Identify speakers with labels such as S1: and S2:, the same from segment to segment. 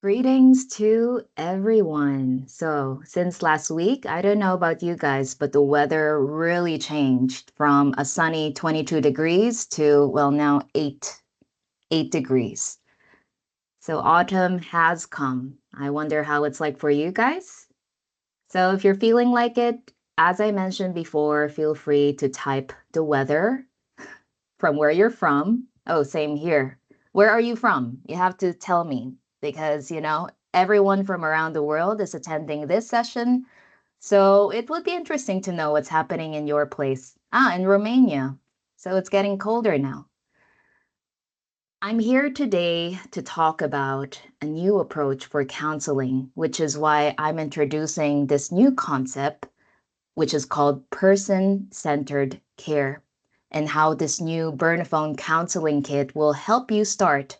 S1: Greetings to everyone. So, since last week, I don't know about you guys, but the weather really changed from a sunny 22 degrees to, well, now 8 degrees. So, autumn has come. I wonder how it's like for you guys. So, if you're feeling like it, as I mentioned before, feel free to type the weather from where you're from. Oh, same here. Where are you from? You have to tell me because, everyone from around the world is attending this session. So it would be interesting to know what's happening in your place. In Romania. So it's getting colder now. I'm here today to talk about a new approach for counseling, which is why I'm introducing this new concept, which is called person-centered care, and how this new Bernafon Counselling Kit will help you start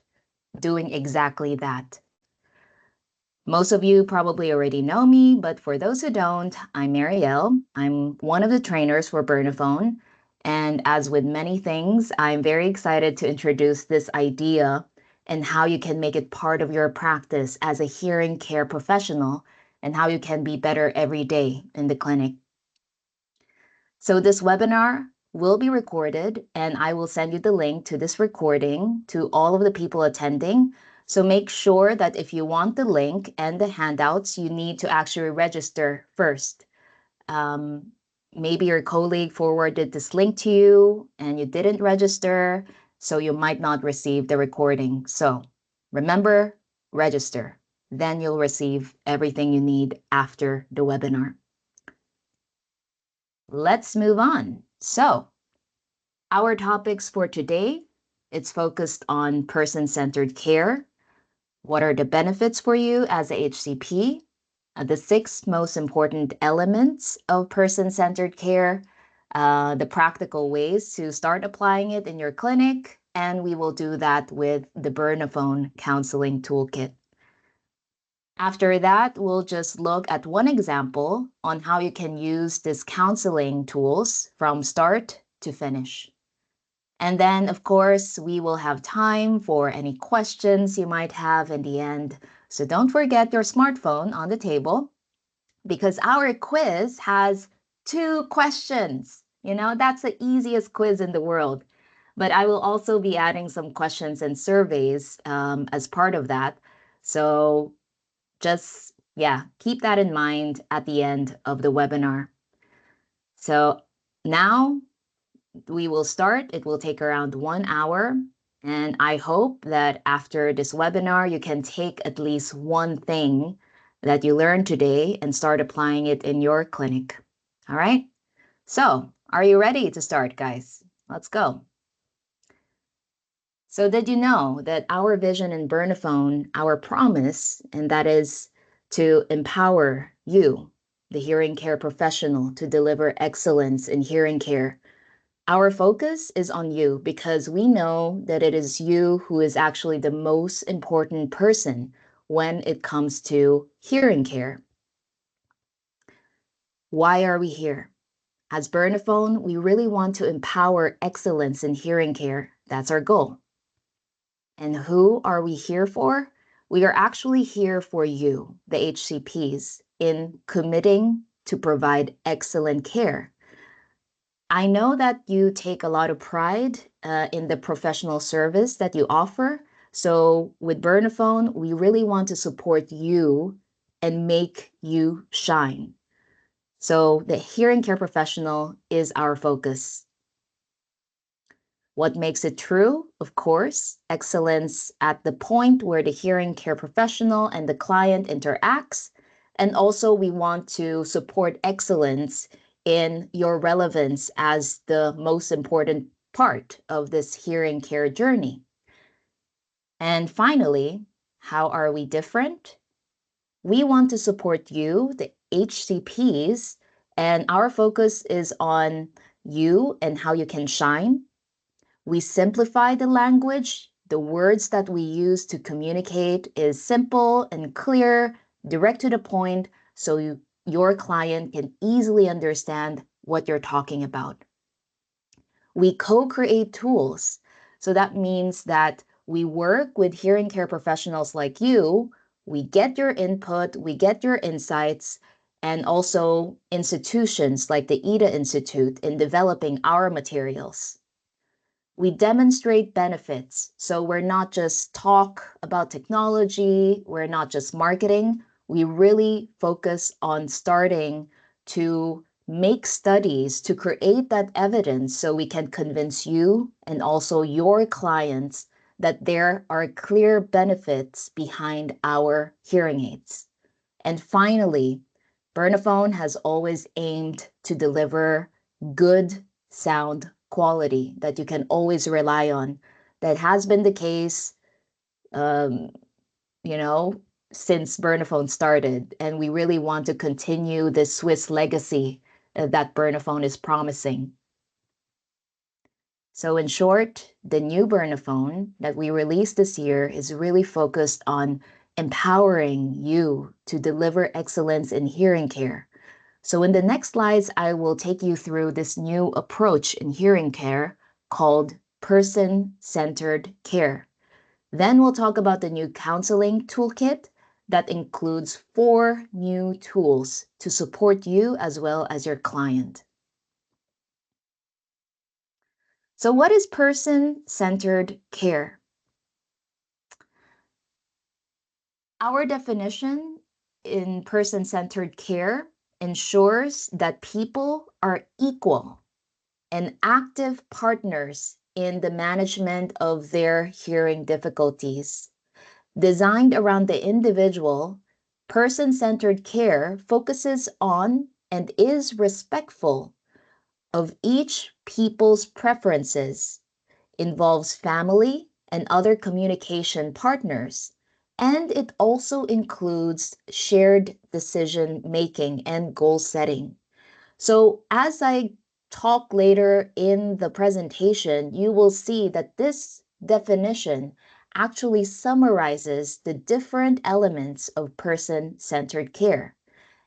S1: doing exactly that. Most of you probably already know me, but for those who don't, I'm Marielle. I'm one of the trainers for Bernafon, and as with many things, I'm very excited to introduce this idea and how you can make it part of your practice as a hearing care professional and how you can be better every day in the clinic. So this webinar will be recorded and I will send you the link to this recording to all of the people attending. So make sure that if you want the link and the handouts, you need to actually register first. Maybe your colleague forwarded this link to you and you didn't register, so you might not receive the recording. So remember, register. Then you'll receive everything you need after the webinar. Let's move on. So, our topics for today, it's focused on person-centered care. What are the benefits for you as a HCP? The 6 most important elements of person-centered care, the practical ways to start applying it in your clinic, and we will do that with the Bernafon Counselling Toolkit. After that, we'll just look at one example on how you can use these counseling tools from start to finish. And then, of course, we will have time for any questions you might have in the end. So don't forget your smartphone on the table because our quiz has 2 questions. That's the easiest quiz in the world. But I will also be adding some questions and surveys as part of that. So just, keep that in mind at the end of the webinar. So now we will start. It will take around 1 hour. And I hope that after this webinar, you can take at least one thing that you learned today and start applying it in your clinic. All right? So, are you ready to start, guys? Let's go. So did you know that our vision in Bernafon, our promise, and that is to empower you, the hearing care professional, to deliver excellence in hearing care. Our focus is on you because we know that it is you who is actually the most important person when it comes to hearing care. Why are we here? As Bernafon, we really want to empower excellence in hearing care. That's our goal. And who are we here for? We are actually here for you, the HCPs, in committing to provide excellent care. I know that you take a lot of pride in the professional service that you offer. So with Bernafon, we really want to support you and make you shine. So the hearing care professional is our focus. What makes it true? Of course, excellence at the point where the hearing care professional and the client interacts. And also we want to support excellence in your relevance as the most important part of this hearing care journey. And finally, how are we different? We want to support you, the HCPs, and our focus is on you and how you can shine. We simplify the language. The words that we use to communicate is simple and clear, direct to the point, so your client can easily understand what you're talking about. We co-create tools. So that means that we work with hearing care professionals like you We get your input, we get your insights, and also institutions like the EDA Institute in developing our materials. We demonstrate benefits. So we're not just talk about technology, we're not just marketing. We really focus on starting to make studies to create that evidence so we can convince you and also your clients that there are clear benefits behind our hearing aids. And finally, Bernafon has always aimed to deliver good sound quality that you can always rely on. That has been the case, um, you know, since Bernafon started. And we really want to continue this Swiss legacy that Bernafon is promising. So in short, the new Bernafon that we released this year is really focused on empowering you to deliver excellence in hearing care. So in the next slides, I will take you through this new approach in hearing care called person-centered care. Then we'll talk about the new counseling toolkit that includes 4 new tools to support you as well as your client. So what is person-centered care? Our definition in person-centered care ensures that people are equal and active partners in the management of their hearing difficulties. Designed around the individual, person-centered care focuses on and is respectful of each people's preferences, involves family and other communication partners, and it also includes shared decision making and goal setting. So as I talk later in the presentation, you will see that this definition actually summarizes the different elements of person-centered care.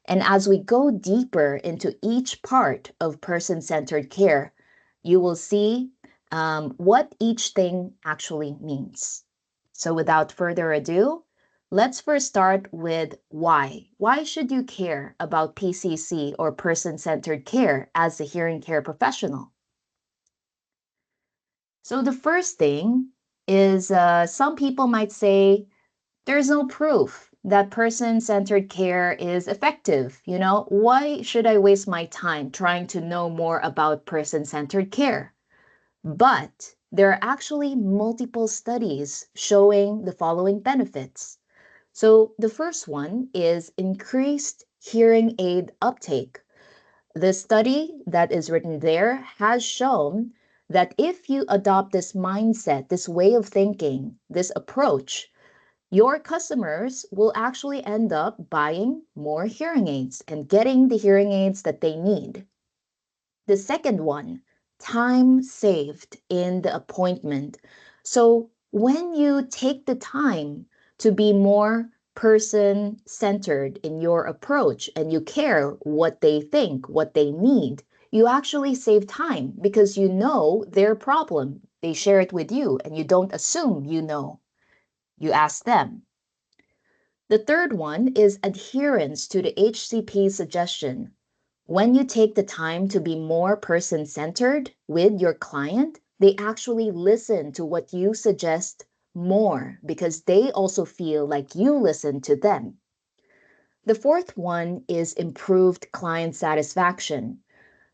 S1: And as we go deeper into each part of person-centered care, you will see what each thing actually means. So without further ado, let's first start with why. Why should you care about PCC or person-centered care as a hearing care professional? So the first thing is some people might say, there's no proof that person-centered care is effective. Why should I waste my time trying to know more about person-centered care? But there are actually multiple studies showing the following benefits. So the first one is increased hearing aid uptake. The study that is written there has shown that if you adopt this mindset, this way of thinking, this approach, your customers will actually end up buying more hearing aids and getting the hearing aids that they need. The second one, time saved in the appointment. So when you take the time to be more person-centered in your approach and you care what they think, what they need, you actually save time because you know their problem. They share it with you and you don't assume you know. You ask them. The third one is adherence to the HCP suggestion. When you take the time to be more person-centered with your client, they actually listen to what you suggest more because they also feel like you listen to them. The fourth one is improved client satisfaction.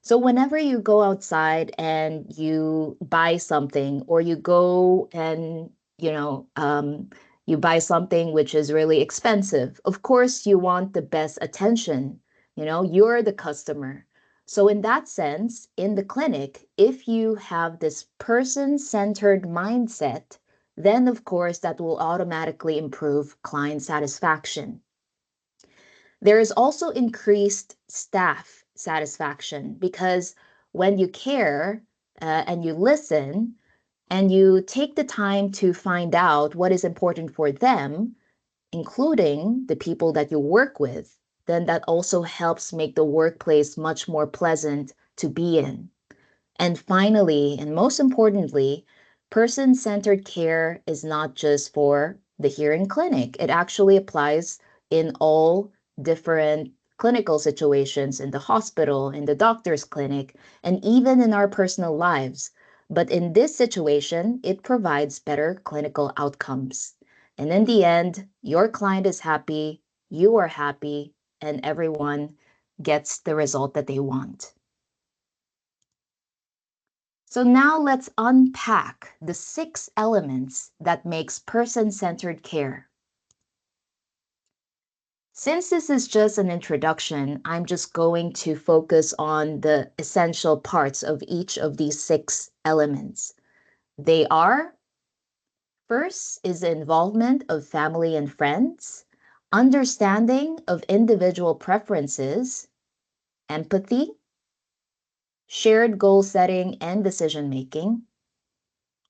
S1: So whenever you go outside and you buy something or you go and, you buy something which is really expensive, of course you want the best attention. You're the customer. So in that sense, in the clinic, if you have this person-centered mindset, then of course that will automatically improve client satisfaction. There is also increased staff satisfaction because when you care and you listen and you take the time to find out what is important for them, including the people that you work with, then that also helps make the workplace much more pleasant to be in. And finally, and most importantly, person-centered care is not just for the hearing clinic. It actually applies in all different clinical situations, in the hospital, in the doctor's clinic, and even in our personal lives. But in this situation, it provides better clinical outcomes. And in the end, your client is happy, you are happy, and everyone gets the result that they want. So now let's unpack the 6 elements that makes person-centered care. Since this is just an introduction, I'm just going to focus on the essential parts of each of these 6 elements. They are: first is the involvement of family and friends, understanding of individual preferences, empathy, shared goal setting and decision making,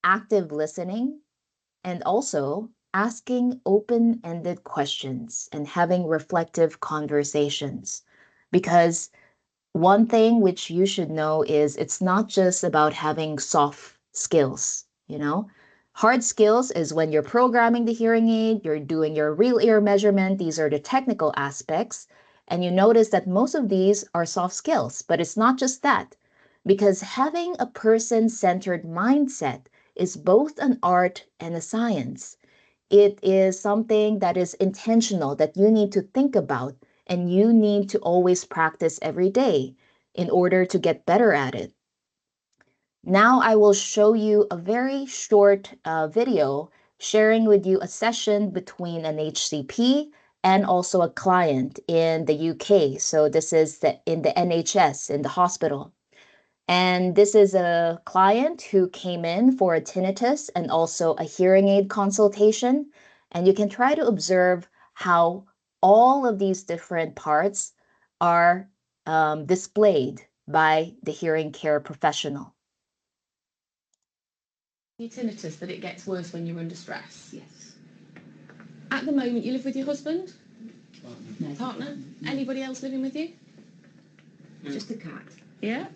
S1: active listening, and also asking open-ended questions and having reflective conversations. Because one thing which you should know is it's not just about having soft skills, you know? Hard skills is when you're programming the hearing aid, you're doing your real ear measurement, these are the technical aspects, and you notice that most of these are soft skills, but it's not just that. Because having a person-centered mindset is both an art and a science. It is something that is intentional that you need to think about and you need to always practice every day in order to get better at it. Now I will show you a very short video sharing with you a session between an HCP and also a client in the UK. So this is in the NHS, in the hospital. And this is a client who came in for a tinnitus and also a hearing aid consultation. And you can try to observe how all of these different parts are displayed by the hearing care professional.
S2: Tinnitus, that it gets worse when you're under stress.
S3: Yes.
S2: At the moment, you live with your husband?
S3: No.
S2: Partner? Anybody else living with you?
S3: Just a cat.
S2: Yeah.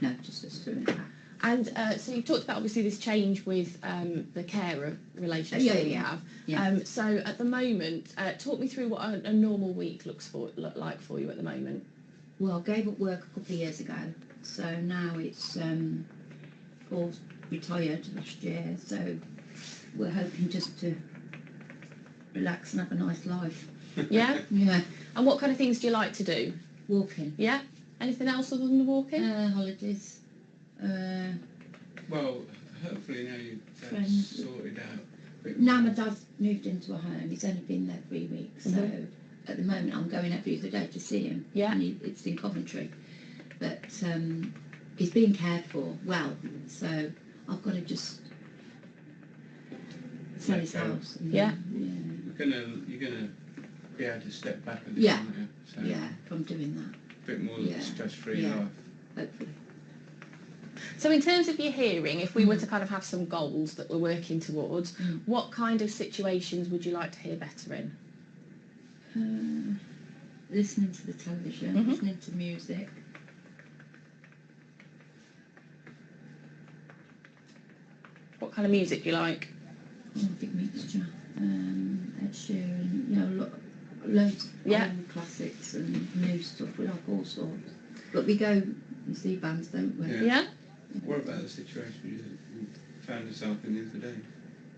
S3: No, just a two and a cat.
S2: And so you talked about obviously this change with the carer relationship that you have.
S3: Yeah.
S2: So at the moment, talk me through what a normal week look like for you at the moment.
S3: Well, I gave up work a couple of years ago, so now it's Paul retired last year, so we're hoping just to relax and have a nice life.
S2: Yeah?
S3: Yeah.
S2: And what kind of things do you like to do?
S3: Walking.
S2: Yeah? Anything else other than the walking?
S3: Holidays.
S4: Well, hopefully now you've
S3: Friends.
S4: sorted out.
S3: Now my dad's moved into a home. He's only been there 3 weeks, so at the moment I'm going every other day to see him.
S2: Yeah.
S3: And it's in Coventry, but he's being cared for well, so I've got to just sell his house. And
S2: Yeah.
S4: You're gonna be able to step back a little,
S3: Yeah.
S4: aren't you? So
S3: Yeah, from doing that,
S4: a bit more stress-free
S3: Yeah.
S4: life.
S3: hopefully.
S2: So in terms of your hearing, if we were to kind of have some goals that we're working towards, what kind of situations would you like to hear better in?
S3: Listening to the television, listening to music.
S2: What kind of music do you like?
S3: Oh, big mixture. Ed Sheeran, loads of old classics and new stuff. We like all sorts. But we go and see bands, don't we?
S2: Yeah.
S4: What about the situation you found yourself in the other day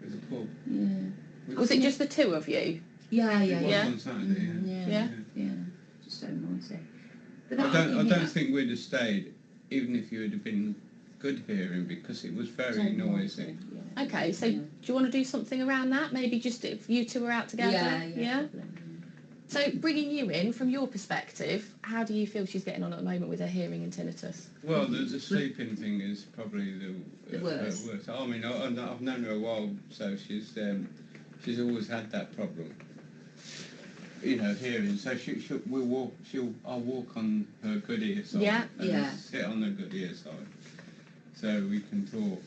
S4: with the pub?
S3: Yeah.
S2: Was it just the two of you?
S3: Yeah.
S4: It was on Saturday,
S3: Yeah. Just so noisy. But
S4: I don't think we'd have stayed even if you had been good hearing because it was very noisy.
S3: Yeah.
S2: Okay, so do you want to do something around that? Maybe just if you two are out together?
S3: Yeah.
S2: So bringing you in, from your perspective, how do you feel she's getting on at the moment with her hearing and tinnitus?
S4: Well, the sleeping thing is probably the
S3: worst.
S4: I mean, I've known her a while, so she's always had that problem. Hearing. So I'll walk on her good ear side. And sit on the good ear side, so we can talk.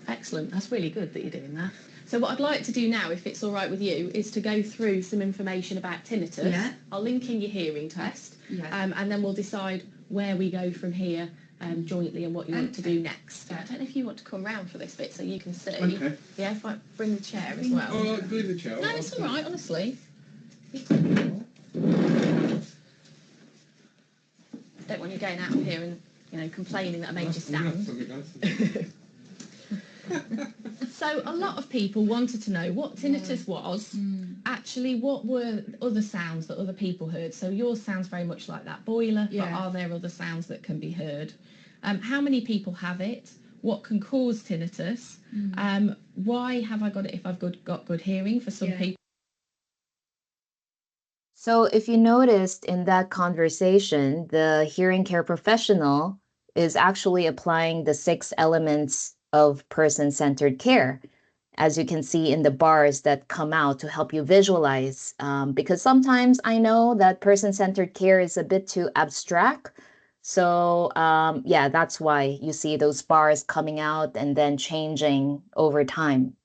S2: Excellent. That's really good that you're doing that. So what I'd like to do now, if it's all right with you, is to go through some information about tinnitus.
S3: Yeah.
S2: I'll link in your hearing test, and then we'll decide where we go from here jointly and what you want to do next. I don't know if you want to come round for this bit so you can see.
S4: Okay.
S2: Yeah, if I bring the chair as well.
S4: Oh, I'll do the chair.
S2: No, it's all right, honestly. Don't want you going out of here and complaining that I made you stand. So a lot of people wanted to know what tinnitus was. Actually, what were other sounds that other people heard? So yours sounds very much like that boiler, but are there other sounds that can be heard? How many people have it? What can cause tinnitus? Why have I got it if I've got good hearing for some people?
S1: So if you noticed in that conversation, the hearing care professional is actually applying the 6 elements of person-centered care, as you can see in the bars that come out to help you visualize. Because sometimes I know that person-centered care is a bit too abstract. So yeah, that's why you see those bars coming out and then changing over time.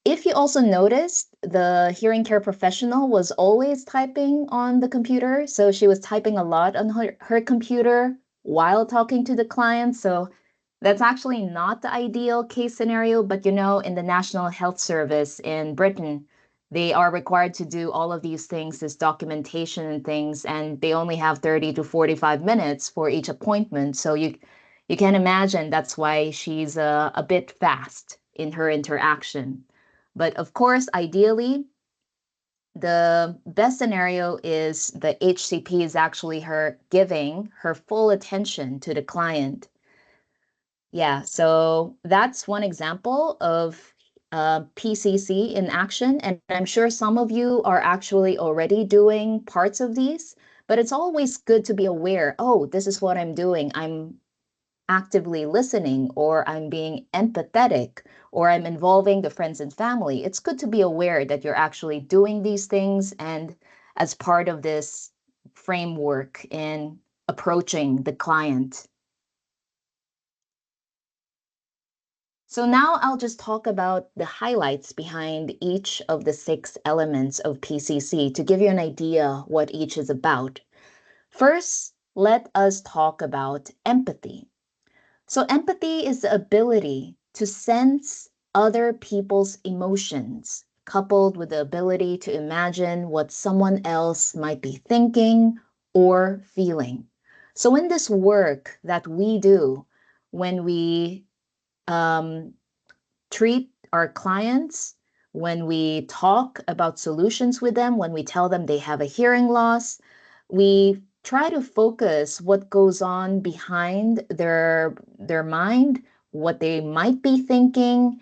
S1: If you also noticed, the hearing care professional was always typing on the computer. So she was typing a lot on her computer while talking to the client. So that's actually not the ideal case scenario. But in the National Health Service in Britain, they are required to do all of these things, this documentation and things, and they only have 30 to 45 minutes for each appointment. So you can imagine that's why she's a bit fast in her interaction. But of course, ideally, the best scenario is the HCP is actually her giving her full attention to the client. Yeah, so that's one example of PCC in action. And I'm sure some of you are actually already doing parts of these, but it's always good to be aware, oh, this is what I'm doing. I'm actively listening, or I'm being empathetic, or I'm involving the friends and family. It's good to be aware that you're actually doing these things and as part of this framework in approaching the client. So now I'll just talk about the highlights behind each of the 6 elements of PCC to give you an idea what each is about. First, let us talk about empathy. So empathy is the ability to sense other people's emotions, coupled with the ability to imagine what someone else might be thinking or feeling. So in this work that we do, when we treat our clients, when we talk about solutions with them, when we tell them they have a hearing loss, we try to focus what goes on behind their mind, what they might be thinking,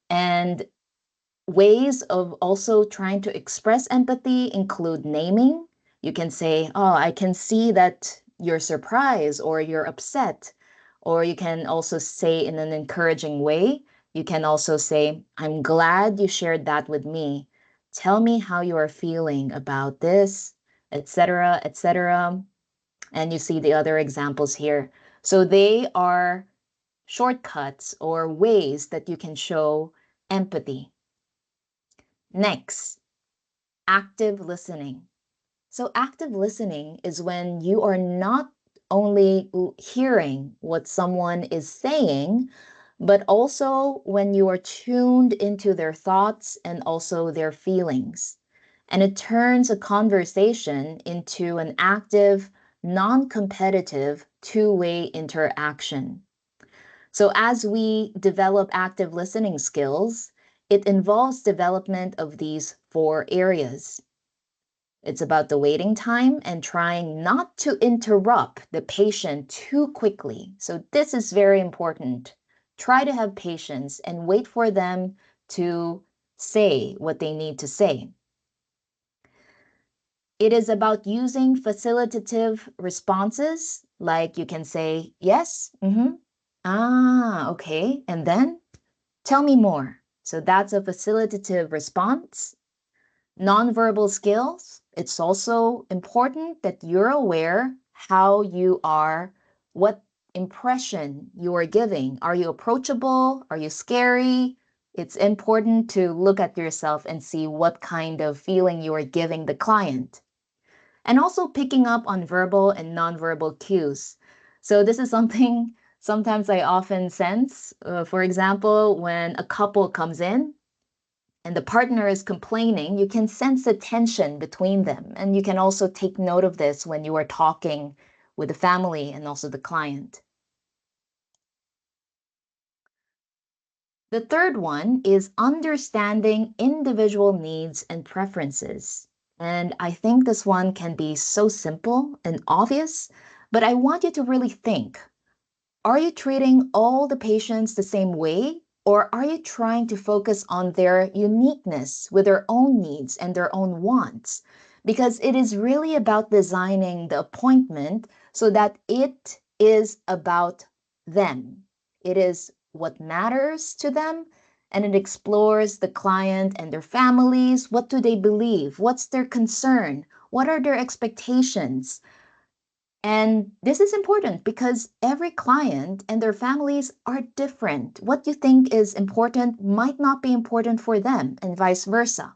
S1: and ways of also trying to express empathy include naming. You can say, oh, I can see that you're surprised or you're upset. Or you can also say in an encouraging way, you can also say, I'm glad you shared that with me. Tell me how you are feeling about this, etc., etc. And you see the other examples here. So they are shortcuts or ways that you can show empathy. Next, active listening. So active listening is when you are not only hearing what someone is saying, but also when you are tuned into their thoughts and also their feelings. And it turns a conversation into an active, non-competitive, two-way interaction. So as we develop active listening skills, it involves development of these 4 areas. It's about the waiting time and trying not to interrupt the patient too quickly. So this is very important. Try to have patience and wait for them to say what they need to say. It is about using facilitative responses, like you can say, yes, ah, okay, and then tell me more. So that's a facilitative response. Nonverbal skills, it's also important that you're aware how you are, what impression you are giving. Are you approachable? Are you scary? It's important to look at yourself and see what kind of feeling you are giving the client. And also picking up on verbal and nonverbal cues. So this is something sometimes I often sense. For example, when a couple comes in and the partner is complaining, you can sense the tension between them. And you can also take note of this when you are talking with the family and also the client. The third one is understanding individual needs and preferences. And I think this one can be so simple and obvious, but I want you to really think. Are you treating all the patients the same way, or are you trying to focus on their uniqueness with their own needs and their own wants? Because it is really about designing the appointment so that it is about them. It is what matters to them, and it explores the client and their families. What do they believe? What's their concern? What are their expectations? And this is important because every client and their families are different. What you think is important might not be important for them, and vice versa.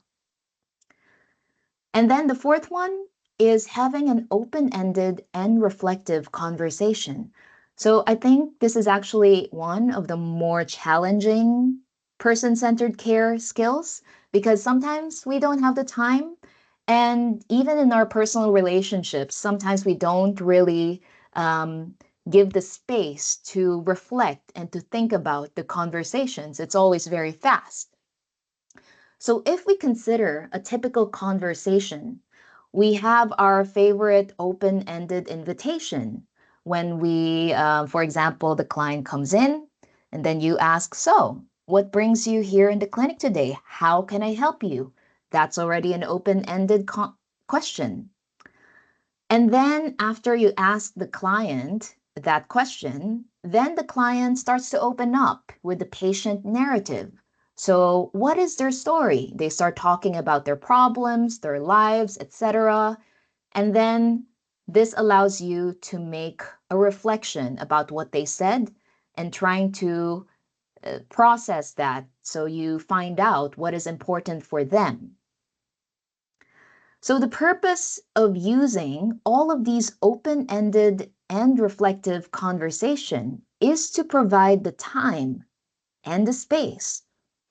S1: And then the fourth one is having an open-ended and reflective conversation. So I think this is actually one of the more challenging person-centered care skills because sometimes we don't have the time. And even in our personal relationships, sometimes we don't really give the space to reflect and to think about the conversations. It's always very fast. So if we consider a typical conversation, we have our favorite open-ended invitation when for example, the client comes in and then you ask, so what brings you here in the clinic today? How can I help you? That's already an open-ended question. And then after you ask the client that question, then the client starts to open up with the patient narrative. So what is their story? They start talking about their problems, their lives, etc. And then this allows you to make a reflection about what they said and trying to process that so you find out what is important for them. So the purpose of using all of these open-ended and reflective conversation is to provide the time and the space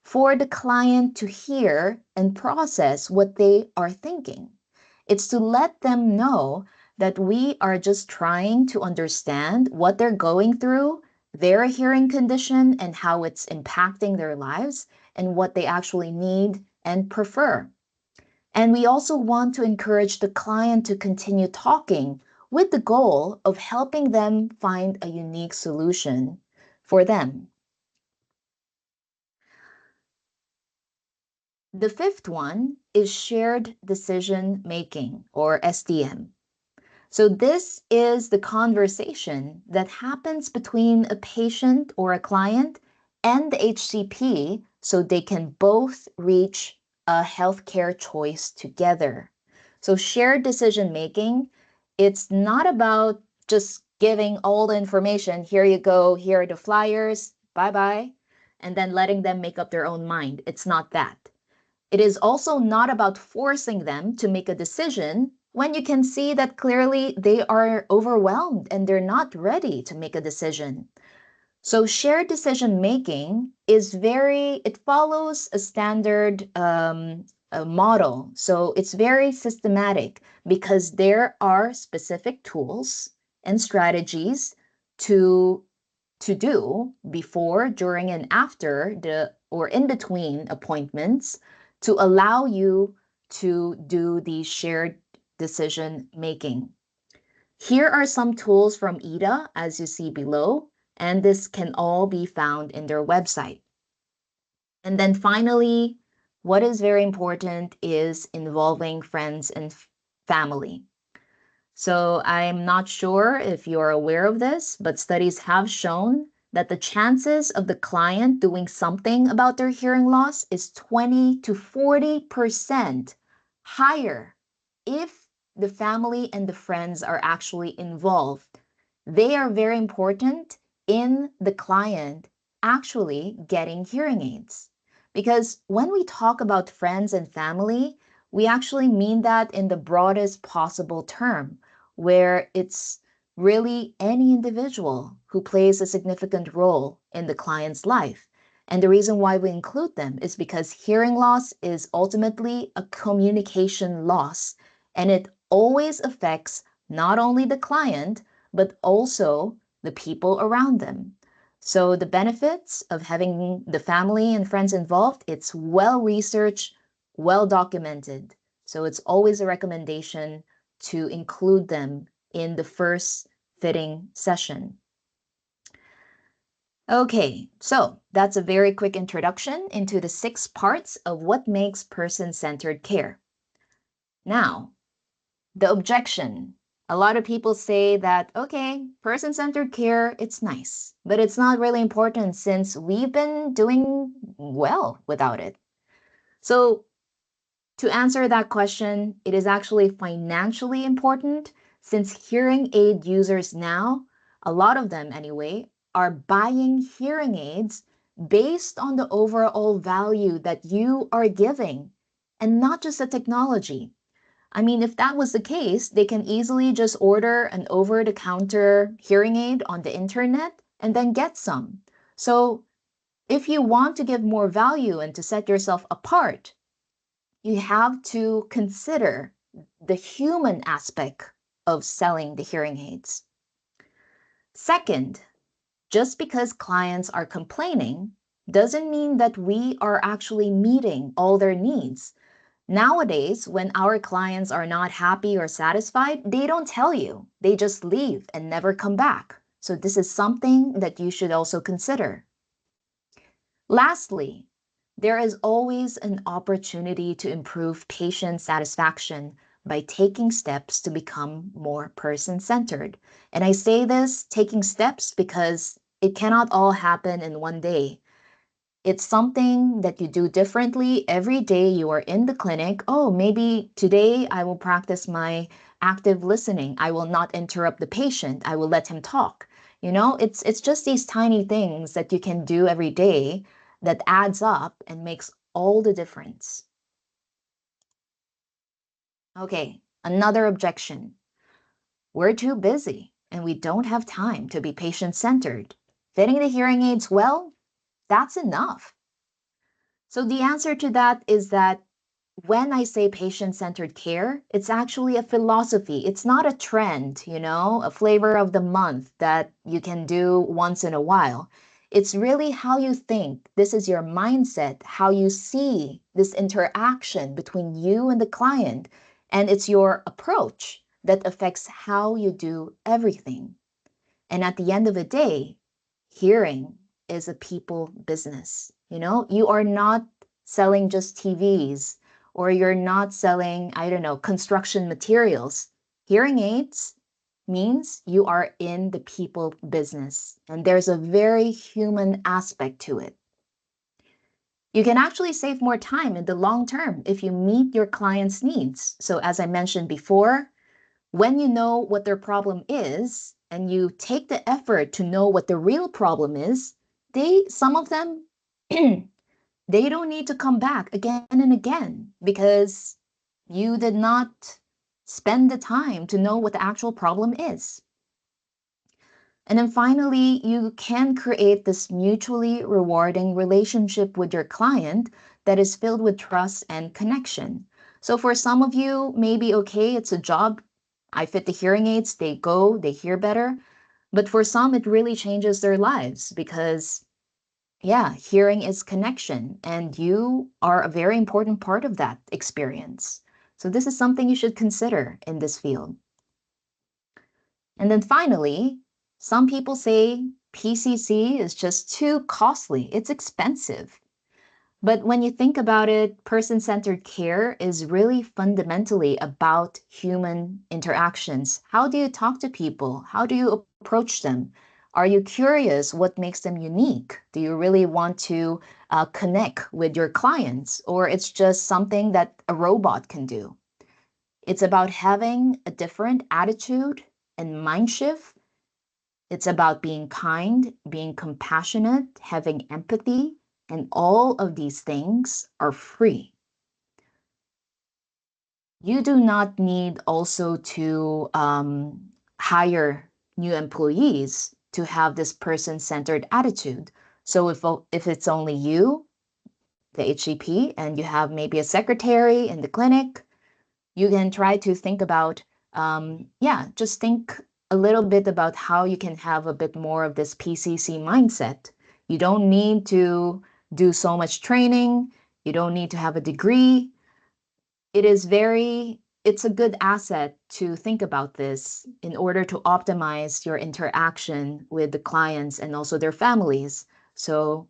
S1: for the client to hear and process what they are thinking. It's to let them know that we are just trying to understand what they're going through, their hearing condition, and how it's impacting their lives, and what they actually need and prefer. And we also want to encourage the client to continue talking with the goal of helping them find a unique solution for them. The fifth one is shared decision making, or SDM. So this is the conversation that happens between a patient or a client and the HCP so they can both reach a healthcare choice together. So shared decision making, it's not about just giving all the information, here you go, here are the flyers, bye-bye, and then letting them make up their own mind. It's not that. It is also not about forcing them to make a decision when you can see that clearly they are overwhelmed and they're not ready to make a decision. So shared decision making it follows a standard a model. So it's very systematic because there are specific tools and strategies to do before, during, and after or in between appointments to allow you to do the shared decision making. Here are some tools from EDA, as you see below, and this can all be found in their website. And then finally, what is very important is involving friends and family. So I'm not sure if you're aware of this, but studies have shown that the chances of the client doing something about their hearing loss is 20 to 40% higher if the family and the friends are actually involved. They are very important in the client actually getting hearing aids. Because when we talk about friends and family, we actually mean that in the broadest possible term, where it's really any individual who plays a significant role in the client's life. And the reason why we include them is because hearing loss is ultimately a communication loss, and it always affects not only the client, but also the people around them. So the benefits of having the family and friends involved, it's well researched, well documented. So it's always a recommendation to include them in the first fitting session. Okay, so that's a very quick introduction into the 6 parts of what makes person-centered care. Now, the objection. A lot of people say that, okay, person-centered care, it's nice, but it's not really important since we've been doing well without it. So to answer that question, it is actually financially important since hearing aid users now, a lot of them anyway, are buying hearing aids based on the overall value that you are giving and not just the technology. I mean, if that was the case, they can easily just order an over-the-counter hearing aid on the internet and then get some. So if you want to give more value and to set yourself apart, you have to consider the human aspect of selling the hearing aids. Second, just because clients are complaining doesn't mean that we are actually meeting all their needs. Nowadays, when our clients are not happy or satisfied, they don't tell you. They just leave and never come back. So this is something that you should also consider. Lastly, there is always an opportunity to improve patient satisfaction by taking steps to become more person-centered. And I say this, taking steps, because it cannot all happen in one day. It's something that you do differently every day you are in the clinic. Oh, maybe today I will practice my active listening. I will not interrupt the patient. I will let him talk. You know, it's just these tiny things that you can do every day that adds up and makes all the difference. Okay, another objection. We're too busy and we don't have time to be patient-centered. Fitting the hearing aids well, that's enough. So the answer to that is that when I say patient-centered care, it's actually a philosophy. It's not a trend, you know, a flavor of the month that you can do once in a while. It's really how you think. This is your mindset, how you see this interaction between you and the client. And it's your approach that affects how you do everything. And at the end of the day, hearing is a people business. You know, you are not selling just TVs or you're not selling, I don't know, construction materials. Hearing aids means you are in the people business, and there's a very human aspect to it. You can actually save more time in the long term if you meet your client's needs. So as I mentioned before, when you know what their problem is and you take the effort to know what the real problem is, some of them, they don't need to come back again and again because you did not spend the time to know what the actual problem is. And then finally, you can create this mutually rewarding relationship with your client that is filled with trust and connection. So for some of you, maybe, okay, it's a job. I fit the hearing aids, they go, they hear better. But for some, it really changes their lives because, yeah, hearing is connection, and you are a very important part of that experience. So this is something you should consider in this field. And then finally, some people say PCC is just too costly. It's expensive. But when you think about it, person-centered care is really fundamentally about human interactions. How do you talk to people? How do you approach them? Are you curious what makes them unique? Do you really want to connect with your clients? Or it's just something that a robot can do? It's about having a different attitude and mind shift. It's about being kind, being compassionate, having empathy, and all of these things are free. You do not need also to hire new employees to have this person-centered attitude. So if it's only you, the HCP, and you have maybe a secretary in the clinic, you can try to think about, just think a little bit about how you can have a bit more of this PCC mindset. You don't need to do so much training. You don't need to have a degree. It's a good asset to think about this in order to optimize your interaction with the clients and also their families. So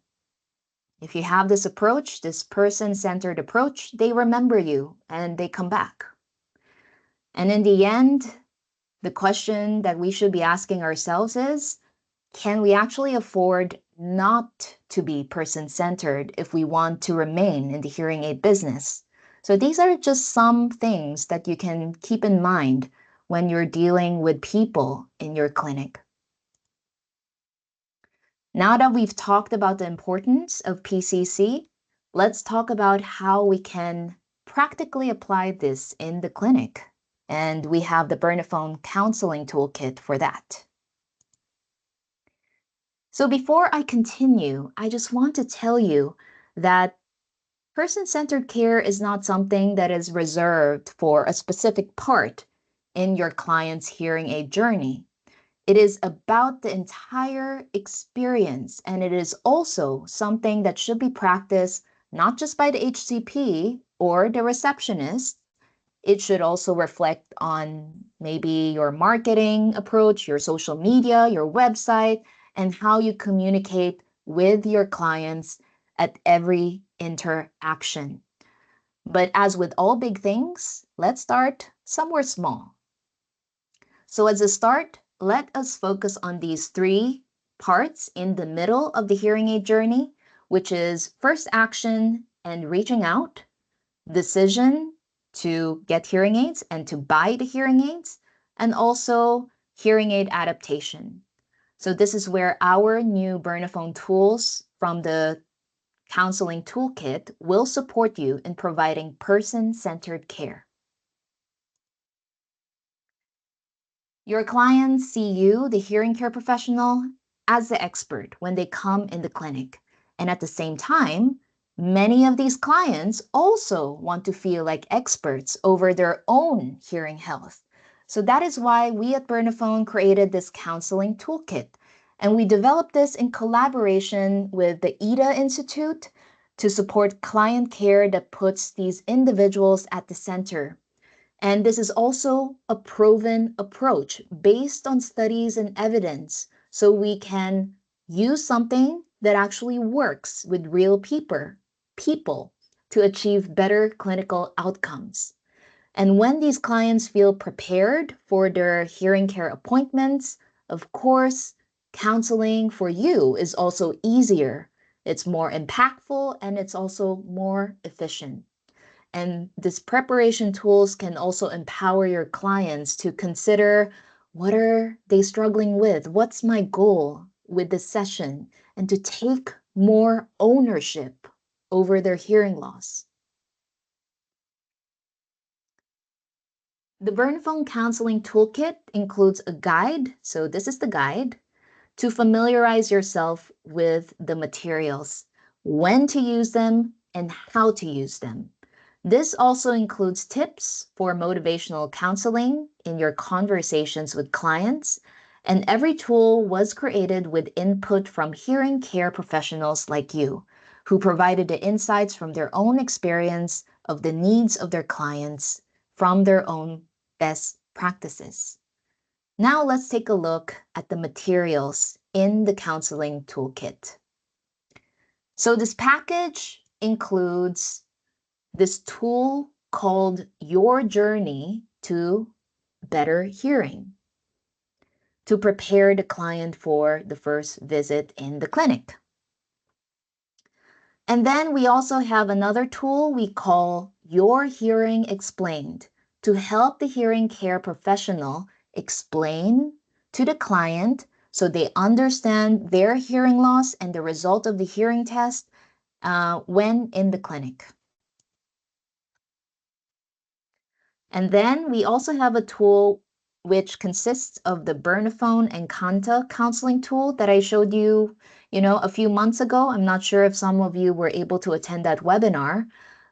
S1: if you have this approach, this person-centered approach, they remember you and they come back. And in the end, the question that we should be asking ourselves is, can we actually afford not to be person-centered if we want to remain in the hearing aid business? So these are just some things that you can keep in mind when you're dealing with people in your clinic. Now that we've talked about the importance of PCC, let's talk about how we can practically apply this in the clinic. And we have the Bernafon Counselling Toolkit for that. So before I continue, I just want to tell you that person-centered care is not something that is reserved for a specific part in your client's hearing aid journey. It is about the entire experience, and it is also something that should be practiced not just by the HCP or the receptionist. It should also reflect on maybe your marketing approach, your social media, your website, and how you communicate with your clients at every interaction. But as with all big things, let's start somewhere small. So as a start, let us focus on these 3 parts in the middle of the hearing aid journey, which is first action and reaching out, decision to get hearing aids and to buy the hearing aids, and also hearing aid adaptation. So this is where our new Bernafon tools from the Counseling Toolkit will support you in providing person-centered care. Your clients see you, the hearing care professional, as the expert when they come in the clinic. And at the same time, many of these clients also want to feel like experts over their own hearing health. So that is why we at Bernafon created this counseling toolkit. And we developed this in collaboration with the EDA Institute to support client care that puts these individuals at the center. And this is also a proven approach based on studies and evidence. So we can use something that actually works with real people to achieve better clinical outcomes. And when these clients feel prepared for their hearing care appointments, of course, counseling for you is also easier. It's more impactful and it's also more efficient. And these preparation tools can also empower your clients to consider, what are they struggling with? What's my goal with this session? And to take more ownership over their hearing loss. The Bernafon Counseling Toolkit includes a guide, so this is the guide, to familiarize yourself with the materials, when to use them, and how to use them. This also includes tips for motivational counseling in your conversations with clients, and every tool was created with input from hearing care professionals like you, who provided the insights from their own experience of the needs of their clients from their own best practices. Now let's take a look at the materials in the counseling toolkit. So this package includes this tool called Your Journey to Better Hearing to prepare the client for the first visit in the clinic. And then we also have another tool we call Your Hearing Explained to help the hearing care professional explain to the client so they understand their hearing loss and the result of the hearing test when in the clinic. And then we also have a tool which consists of the Bernafon and counseling tool that I showed you, a few months ago. I'm not sure if some of you were able to attend that webinar,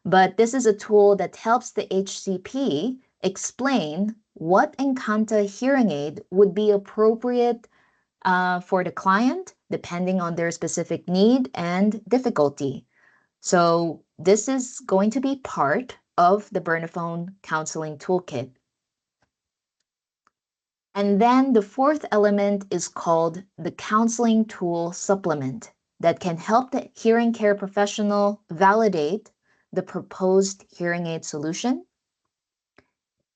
S1: but this is a tool that helps the HCP explain what Encanta hearing aid would be appropriate for the client, depending on their specific need and difficulty. So this is going to be part of the Bernafon Counselling Toolkit. And then the fourth element is called the Counseling Tool Supplement that can help the hearing care professional validate the proposed hearing aid solution.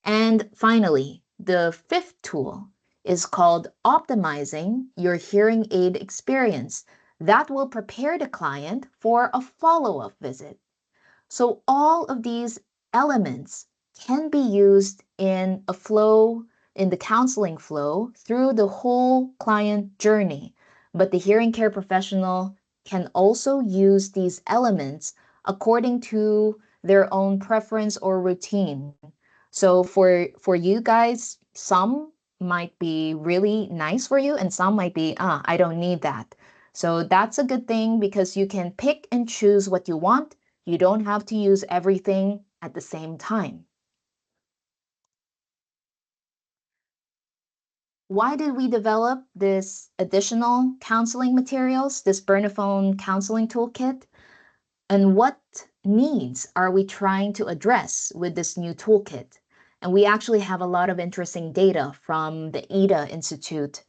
S1: And finally, the fifth tool is called Optimizing Your Hearing Aid Experience. That will prepare the client for a follow-up visit. So all of these elements can be used in a flow, in the counseling flow through the whole client journey. But the hearing care professional can also use these elements according to their own preference or routine. So for you guys, some might be really nice for you and some might be, I don't need that. So that's a good thing because you can pick and choose what you want. You don't have to use everything at the same time. Why did we develop this additional counseling materials, this Bernafon Counselling Toolkit? And what needs are we trying to address with this new toolkit? And we actually have a lot of interesting data from the EDA Institute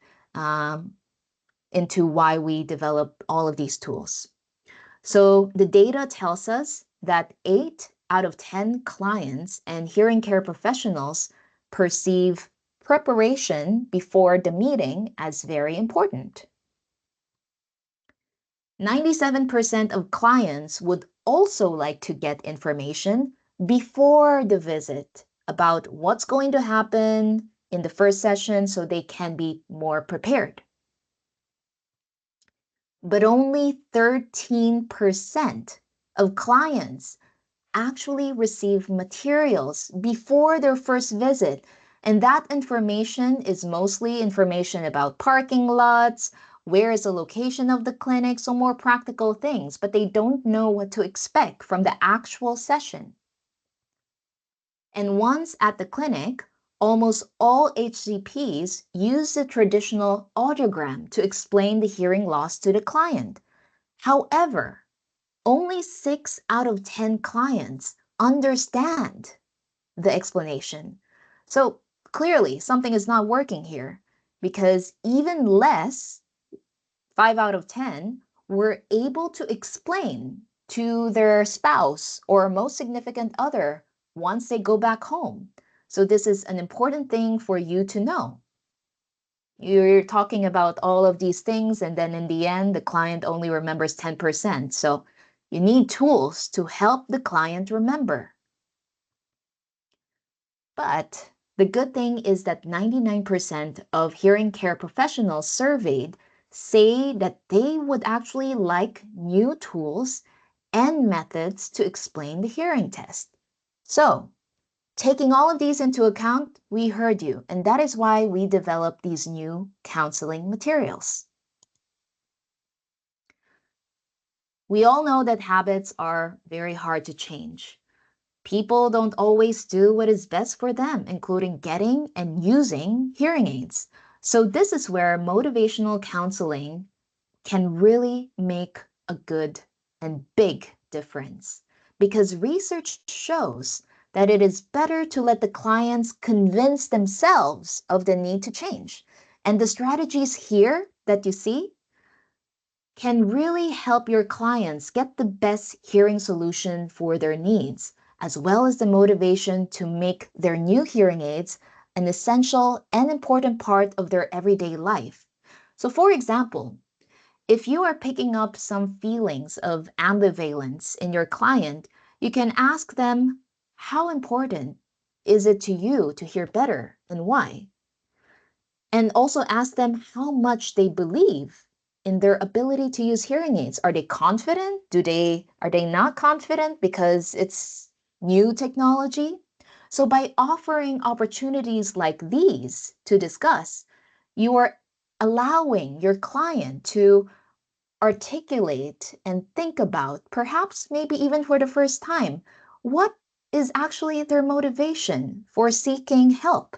S1: into why we developed all of these tools. So the data tells us that 8 out of 10 clients and hearing care professionals perceive preparation before the meeting as very important. 97% of clients would also like to get information before the visit about what's going to happen in the first session so they can be more prepared. But only 13% of clients actually receive materials before their first visit. And that information is mostly information about parking lots, where is the location of the clinic, so more practical things, but they don't know what to expect from the actual session. And once at the clinic, almost all HCPs use the traditional audiogram to explain the hearing loss to the client. However, only 6 out of 10 clients understand the explanation. So clearly something is not working here because even less, 5 out of 10, were able to explain to their spouse or most significant other once they go back home. So this is an important thing for you to know. You're talking about all of these things, and then in the end, the client only remembers 10%. So you need tools to help the client remember. But the good thing is that 99% of hearing care professionals surveyed say that they would actually like new tools and methods to explain the hearing test. So, taking all of these into account, we heard you, and that is why we developed these new counseling materials. We all know that habits are very hard to change. People don't always do what is best for them, including getting and using hearing aids. So this is where motivational counseling can really make a good and big difference because research shows that it is better to let the clients convince themselves of the need to change. And the strategies here that you see can really help your clients get the best hearing solution for their needs, as well as the motivation to make their new hearing aids an essential and important part of their everyday life. So for example, if you are picking up some feelings of ambivalence in your client, you can ask them, how important is it to you to hear better and why? And also ask them how much they believe in their ability to use hearing aids. Are they confident? Are they not confident because it's new technology? So by offering opportunities like these to discuss, you are allowing your client to articulate and think about, perhaps maybe even for the first time, what is actually their motivation for seeking help.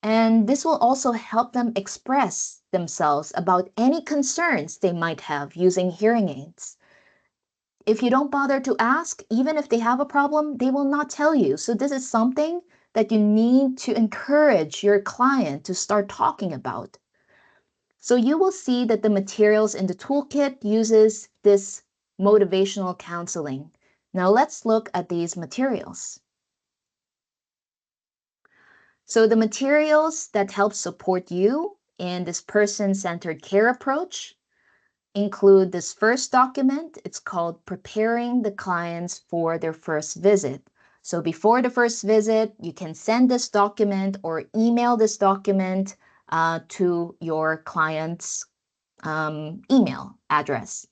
S1: And this will also help them express themselves about any concerns they might have using hearing aids. If you don't bother to ask, even if they have a problem, they will not tell you. So this is something that you need to encourage your client to start talking about. So you will see that the materials in the toolkit uses this motivational counseling. Now let's look at these materials. So the materials that help support you in this person-centered care approach include this first document. It's called Preparing the Clients for Their First Visit. So before the first visit, you can send this document or email this document to your client's email address.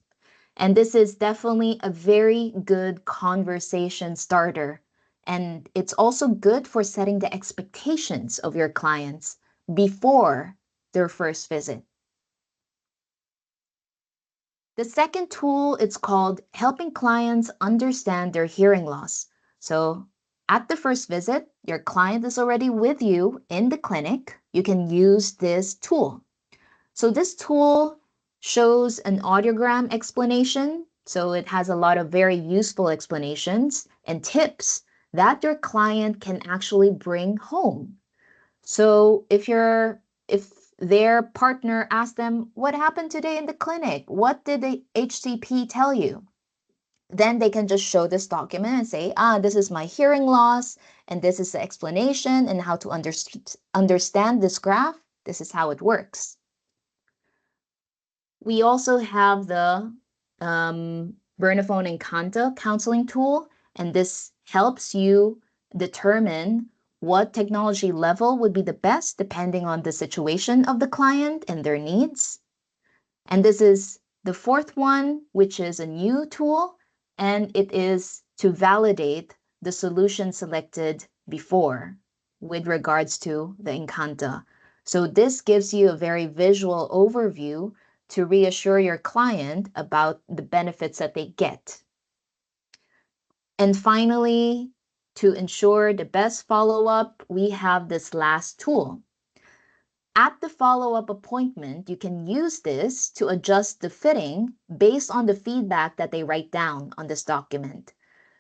S1: And this is definitely a very good conversation starter. And it's also good for setting the expectations of your clients before their first visit. The second tool is called Helping Clients Understand Their Hearing Loss. So at the first visit, your client is already with you in the clinic. You can use this tool. So this tool shows an audiogram explanation. So it has a lot of very useful explanations and tips that your client can actually bring home. So if their partner asks them, what happened today in the clinic? What did the HCP tell you? Then they can just show this document and say, this is my hearing loss, and this is the explanation and how to understand this graph. This is how it works. We also have the Bernafon Counselling Tool, and this helps you determine what technology level would be the best depending on the situation of the client and their needs. And this is the fourth one, which is a new tool, and it is to validate the solution selected before with regards to the Encanta. So this gives you a very visual overview to reassure your client about the benefits that they get. And finally, to ensure the best follow-up, we have this last tool. At the follow-up appointment, you can use this to adjust the fitting based on the feedback that they write down on this document.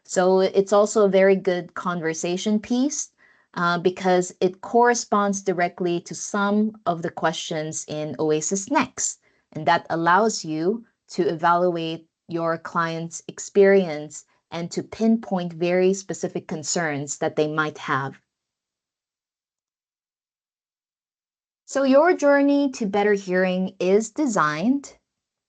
S1: So it's also a very good conversation piece because it corresponds directly to some of the questions in Oasis Next. And that allows you to evaluate your client's experience and to pinpoint very specific concerns that they might have. So your journey to better hearing is designed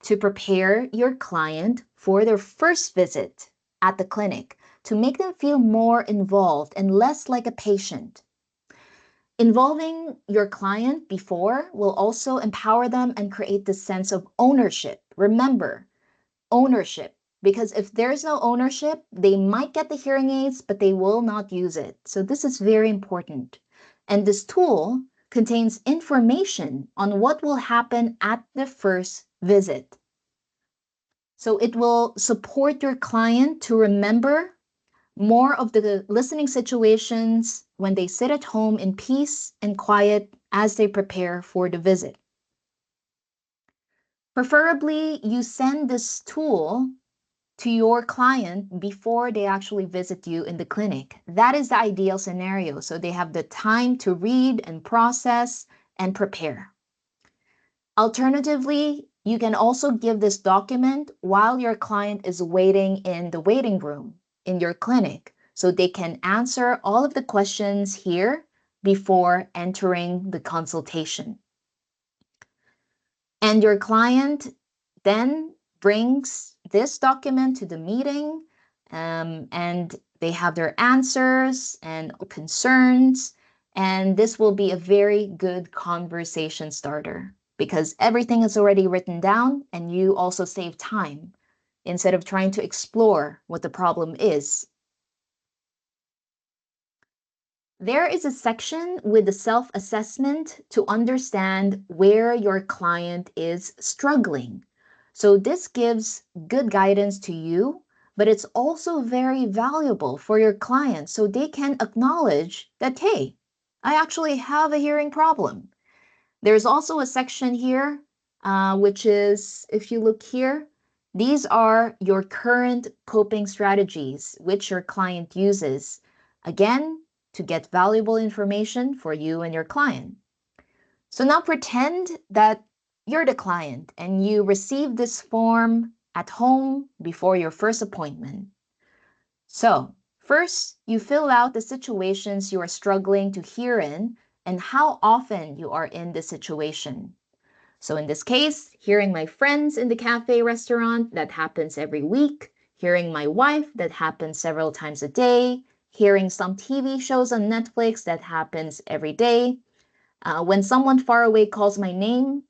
S1: to prepare your client for their first visit at the clinic, to make them feel more involved and less like a patient. Involving your client before will also empower them and create this sense of ownership. Remember, ownership, because if there's no ownership, they might get the hearing aids, but they will not use it. So this is very important. And this tool contains information on what will happen at the first visit. So it will support your client to remember more of the listening situations when they sit at home in peace and quiet as they prepare for the visit. Preferably, you send this tool to your client before they actually visit you in the clinic. That is the ideal scenario. So they have the time to read and process and prepare. Alternatively, you can also give this document while your client is waiting in the waiting room in your clinic, so they can answer all of the questions here before entering the consultation. And your client then brings this document to the meeting, and they have their answers and concerns, and this will be a very good conversation starter because everything is already written down and you also save time instead of trying to explore what the problem is. There is a section with the self-assessment to understand where your client is struggling. So this gives good guidance to you, but it's also very valuable for your client so they can acknowledge that, hey, I actually have a hearing problem. There's also a section here, which is, if you look here, these are your current coping strategies which your client uses. Again, to get valuable information for you and your client. So now pretend that you're the client and you receive this form at home before your first appointment. So first, you fill out the situations you are struggling to hear in and how often you are in the situation. So in this case, hearing my friends in the cafe restaurant, that happens every week. Hearing my wife, that happens several times a day. Hearing some TV shows on Netflix, that happens every day. When someone far away calls my name,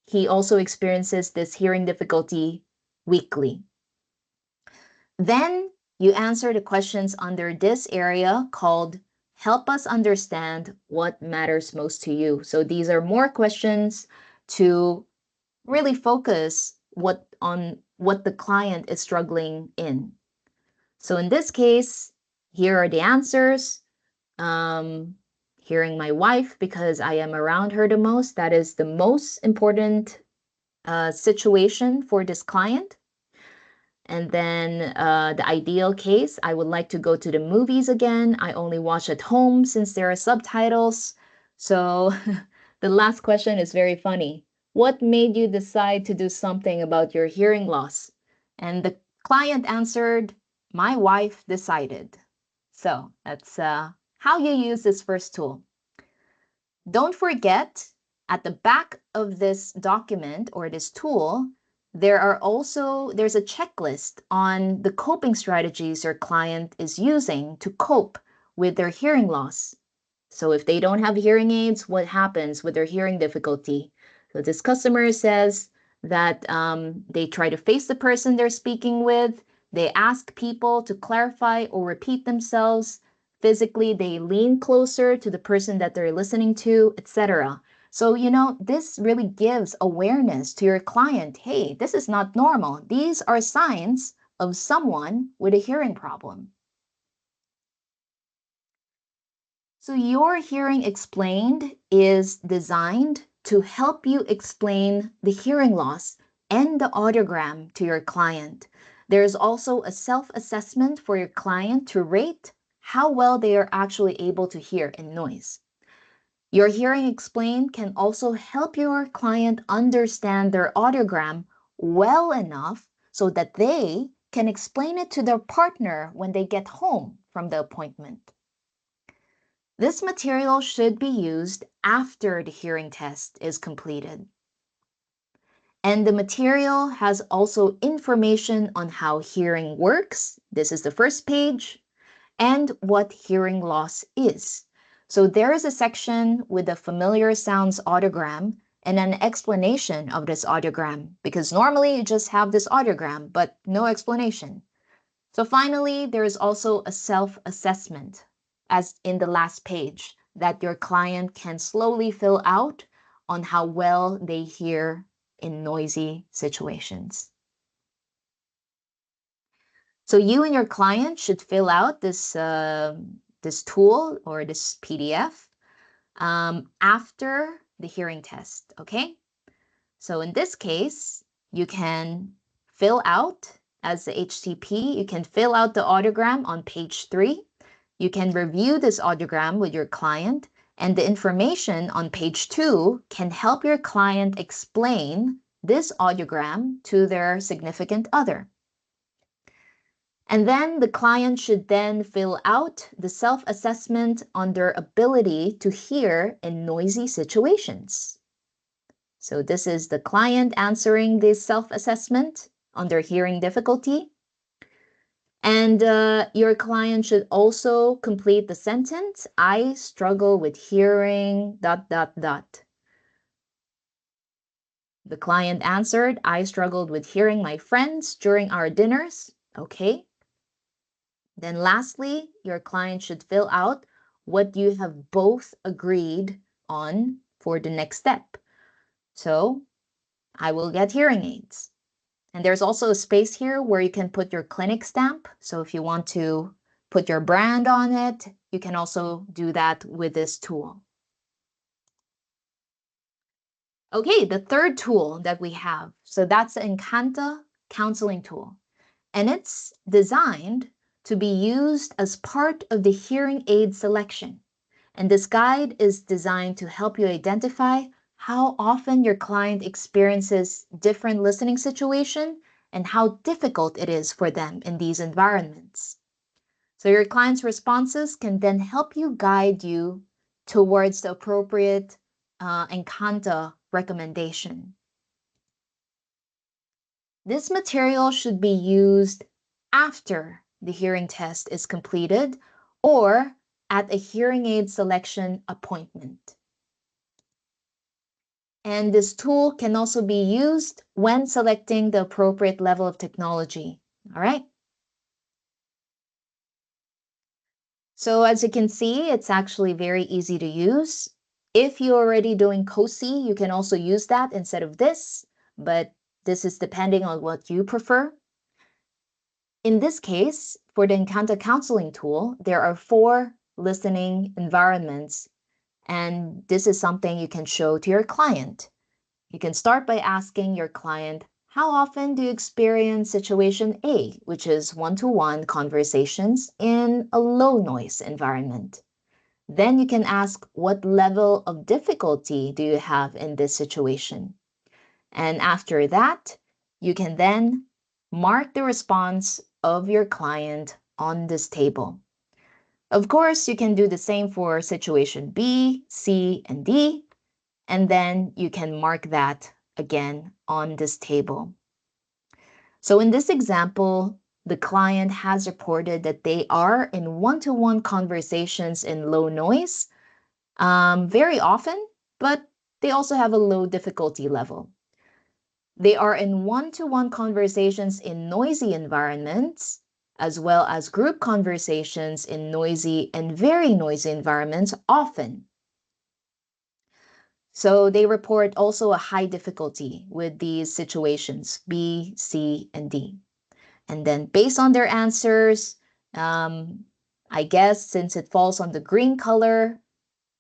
S1: he also experiences this hearing difficulty weekly. Then you answer the questions under this area called Help Us Understand What Matters Most to You. So these are more questions to really focus on what the client is struggling in. So in this case, here are the answers. Hearing my wife because I am around her the most. That is the most important situation for this client. And then the ideal case, I would like to go to the movies again. I only watch at home since there are subtitles. So the last question is very funny. What made you decide to do something about your hearing loss? And the client answered, my wife decided. So that's how you use this first tool. Don't forget, at the back of this document or this tool, there's a checklist on the coping strategies your client is using to cope with their hearing loss. So if they don't have hearing aids, what happens with their hearing difficulty? So this customer says that they try to face the person they're speaking with. They ask people to clarify or repeat themselves. Physically, they lean closer to the person that they're listening to, etc. So, this really gives awareness to your client. Hey, this is not normal. These are signs of someone with a hearing problem. So your hearing explained is designed to help you explain the hearing loss and the audiogram to your client. There's also a self-assessment for your client to rate how well they are actually able to hear in noise. Your hearing explained can also help your client understand their audiogram well enough so that they can explain it to their partner when they get home from the appointment. This material should be used after the hearing test is completed. And the material has also information on how hearing works. This is the first page, and what hearing loss is. So there is a section with a familiar sounds audiogram and an explanation of this audiogram, because normally you just have this audiogram, but no explanation. So finally, there is also a self-assessment, as in the last page, that your client can slowly fill out on how well they hear in noisy situations. So you and your client should fill out this tool or this PDF after the hearing test, okay? So in this case, you can fill out as the HCP, you can fill out the audiogram on page 3. You can review this audiogram with your client, and the information on page 2 can help your client explain this audiogram to their significant other. And then the client should then fill out the self-assessment on their ability to hear in noisy situations. So this is the client answering this self-assessment on their hearing difficulty. And your client should also complete the sentence, I struggle with hearing ... The client answered, I struggled with hearing my friends during our dinners. Okay. Then lastly, your client should fill out what you have both agreed on for the next step. So I will get hearing aids. And there's also a space here where you can put your clinic stamp. So if you want to put your brand on it, you can also do that with this tool. Okay, the third tool that we have. So that's the Encanta counseling tool. And it's designed to be used as part of the hearing aid selection. And this guide is designed to help you identify how often your client experiences different listening situations and how difficult it is for them in these environments. So your client's responses can then help you guide you towards the appropriate Encanta recommendation. This material should be used after the hearing test is completed or at a hearing aid selection appointment. And this tool can also be used when selecting the appropriate level of technology. All right. So as you can see, it's actually very easy to use. If you're already doing COSI, you can also use that instead of this, but this is depending on what you prefer. In this case, for the Encanta counseling tool, there are 4 listening environments, and this is something you can show to your client. You can start by asking your client, how often do you experience situation A, which is one-to-one conversations in a low noise environment? Then you can ask, what level of difficulty do you have in this situation? And after that, you can then mark the response of your client on this table. Of course, you can do the same for situation B, C, and D, and then you can mark that again on this table. So in this example, the client has reported that they are in one-to-one conversations in low noise very often, but they also have a low difficulty level. They are in one-to-one conversations in noisy environments, as well as group conversations in noisy and very noisy environments often. So they report also a high difficulty with these situations, B, C, and D. And then based on their answers, I guess since it falls on the green color,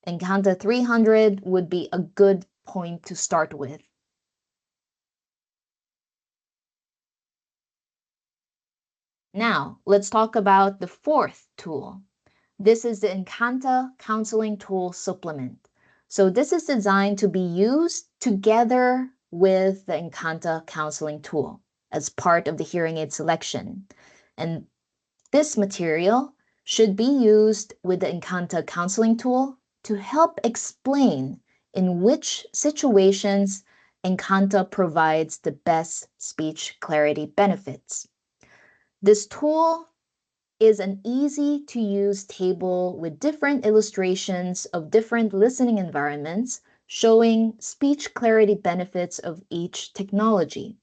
S1: Encanta 300 would be a good point to start with. Now, let's talk about the fourth tool. This is the Encanta Counseling Tool Supplement. So this is designed to be used together with the Encanta Counseling Tool as part of the hearing aid selection. And this material should be used with the Encanta Counseling Tool to help explain in which situations Encanta provides the best speech clarity benefits. This tool is an easy-to-use table with different illustrations of different listening environments showing speech clarity benefits of each technology.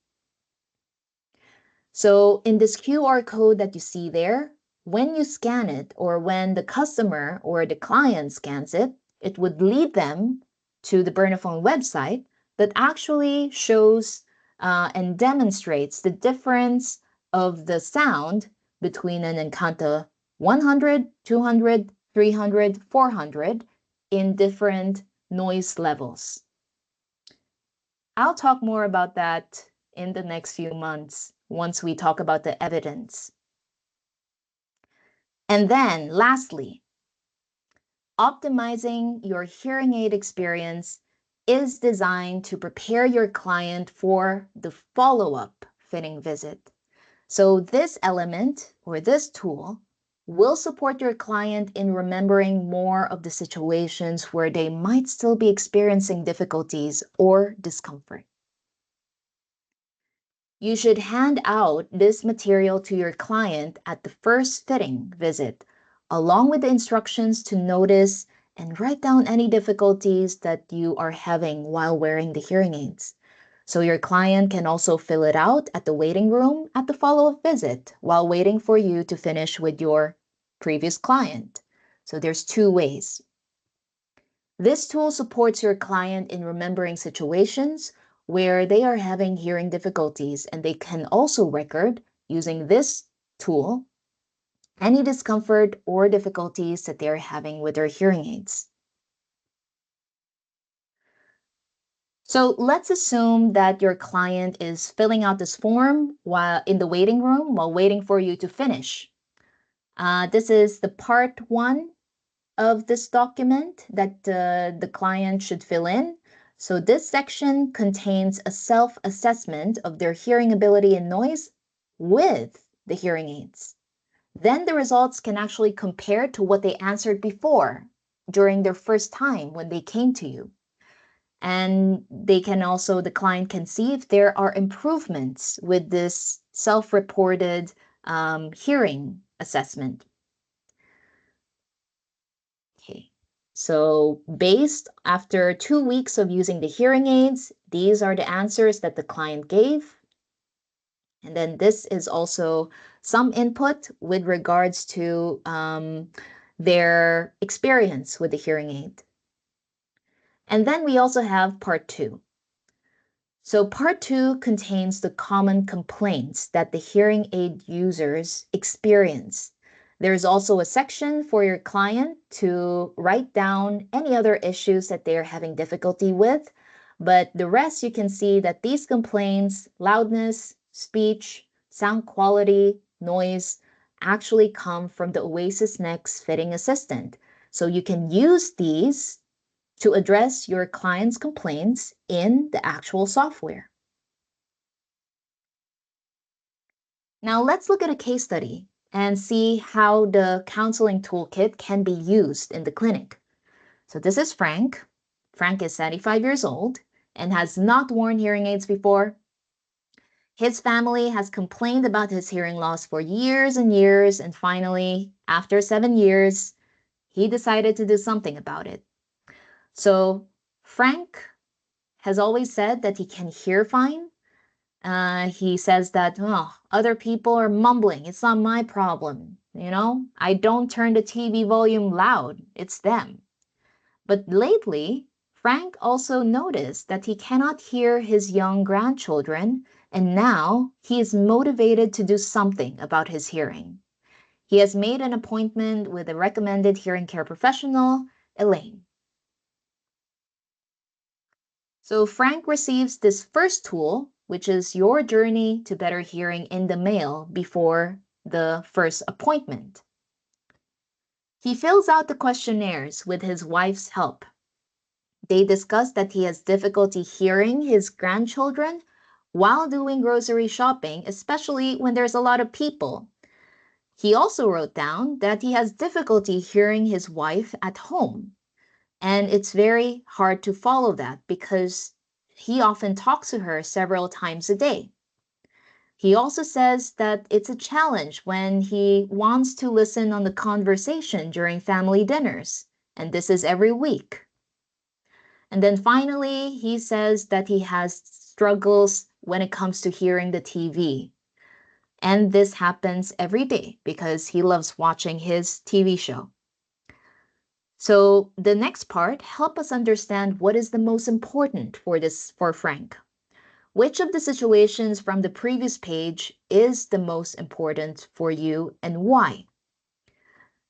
S1: So in this QR code that you see there, when you scan it or when the customer or the client scans it, it would lead them to the Bernafon website that actually shows and demonstrates the difference of the sound between an Encanta 100, 200, 300, 400 in different noise levels. I'll talk more about that in the next few months once we talk about the evidence. And then lastly, optimizing your hearing aid experience is designed to prepare your client for the follow-up fitting visit. So this element or this tool will support your client in remembering more of the situations where they might still be experiencing difficulties or discomfort. You should hand out this material to your client at the first fitting visit, along with the instructions to notice and write down any difficulties that you are having while wearing the hearing aids. So your client can also fill it out at the waiting room at the follow-up visit while waiting for you to finish with your previous client. So there's two ways. This tool supports your client in remembering situations where they are having hearing difficulties, and they can also record, using this tool, any discomfort or difficulties that they're having with their hearing aids. So let's assume that your client is filling out this form while in the waiting room while waiting for you to finish. This is the part 1 of this document that the client should fill in. So this section contains a self-assessment of their hearing ability and noise with the hearing aids. Then the results can actually compare to what they answered before during their first time when they came to you. And they can also, the client can see if there are improvements with this self-reported hearing assessment. Okay, so based after 2 weeks of using the hearing aids, these are the answers that the client gave. And then this is also some input with regards to their experience with the hearing aid. And then we also have part 2. So part 2 contains the common complaints that the hearing aid users experience. There's also a section for your client to write down any other issues that they're having difficulty with, but the rest you can see that these complaints, loudness, speech, sound quality, noise, actually come from the Oasis Next fitting assistant. So you can use these to address your client's complaints in the actual software. Now let's look at a case study and see how the counseling toolkit can be used in the clinic. So this is Frank. Frank is 75 years old and has not worn hearing aids before. His family has complained about his hearing loss for years and years, and finally, after 7 years, he decided to do something about it. So Frank has always said that he can hear fine. He says that, oh, other people are mumbling. It's not my problem. I don't turn the TV volume loud. It's them. But lately, Frank also noticed that he cannot hear his young grandchildren, and now he is motivated to do something about his hearing. He has made an appointment with a recommended hearing care professional, Elaine. So Frank receives this first tool, which is your journey to better hearing, in the mail before the first appointment. He fills out the questionnaires with his wife's help. They discuss that he has difficulty hearing his grandchildren while doing grocery shopping, especially when there's a lot of people. He also wrote down that he has difficulty hearing his wife at home. And it's very hard to follow that because he often talks to her several times a day. He also says that it's a challenge when he wants to listen on the conversation during family dinners, and this is every week. And then finally, he says that he has struggles when it comes to hearing the TV. And this happens every day because he loves watching his TV show. So the next part help us understand what is the most important for Frank. Which of the situations from the previous page is the most important for you and why?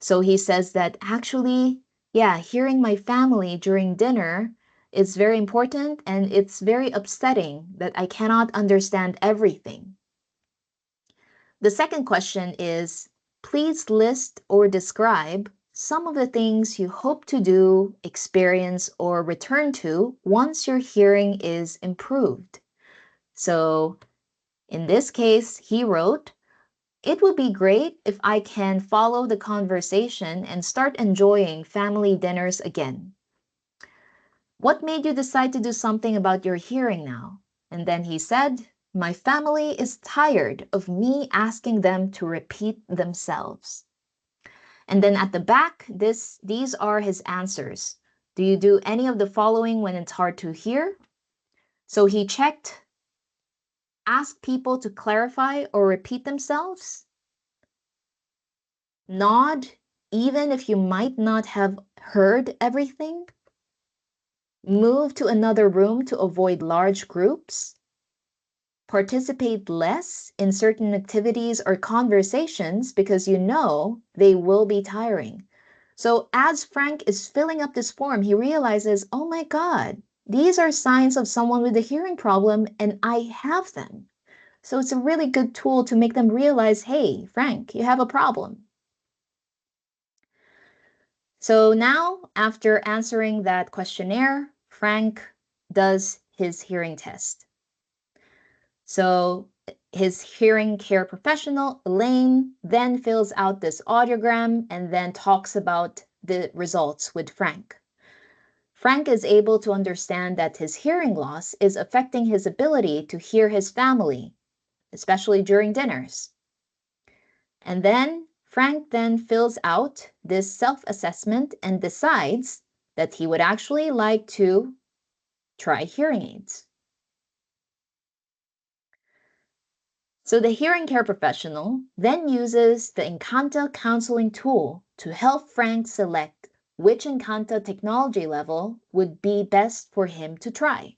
S1: So he says that actually, yeah, hearing my family during dinner is very important, and it's very upsetting that I cannot understand everything. The second question is, please list or describe some of the things you hope to do, experience, or return to once your hearing is improved. So in this case, he wrote, it would be great if I can follow the conversation and start enjoying family dinners again. What made you decide to do something about your hearing now? And then he said, my family is tired of me asking them to repeat themselves. And then at the back, these are his answers. Do you do any of the following when it's hard to hear? So he checked, ask people to clarify or repeat themselves, nod even if you might not have heard everything, move to another room to avoid large groups, participate less in certain activities or conversations because you know they will be tiring. So as Frank is filling up this form, he realizes, oh my God, these are signs of someone with a hearing problem and I have them. So it's a really good tool to make them realize, hey, Frank, you have a problem. So now, after answering that questionnaire, Frank does his hearing test. So his hearing care professional, Elaine, then fills out this audiogram and then talks about the results with Frank. Frank is able to understand that his hearing loss is affecting his ability to hear his family, especially during dinners. And then Frank then fills out this self-assessment and decides that he would actually like to try hearing aids. So the hearing care professional then uses the Encanto counseling tool to help Frank select which Encanto technology level would be best for him to try.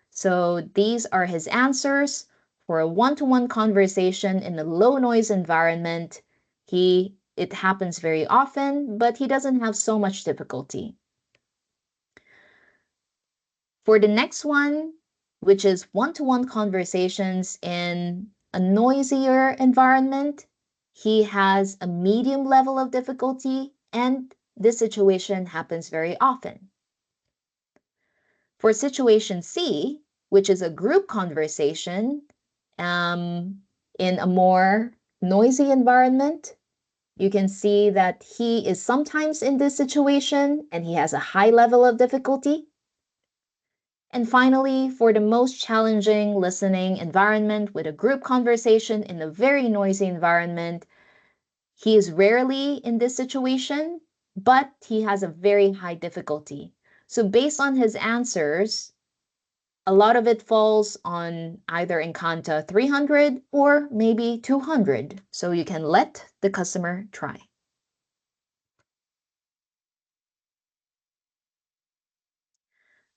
S1: So these are his answers. For a one-to-one conversation in a low noise environment, it happens very often, but he doesn't have so much difficulty. For the next one, which is one-to-one conversations in a noisier environment, he has a medium level of difficulty, and this situation happens very often. For situation C, which is a group conversation in a more noisy environment, you can see that he is sometimes in this situation and he has a high level of difficulty. And finally, for the most challenging listening environment with a group conversation in a very noisy environment, he is rarely in this situation, but he has a very high difficulty. So based on his answers, a lot of it falls on either Encanto 300 or maybe 200. So you can let the customer try.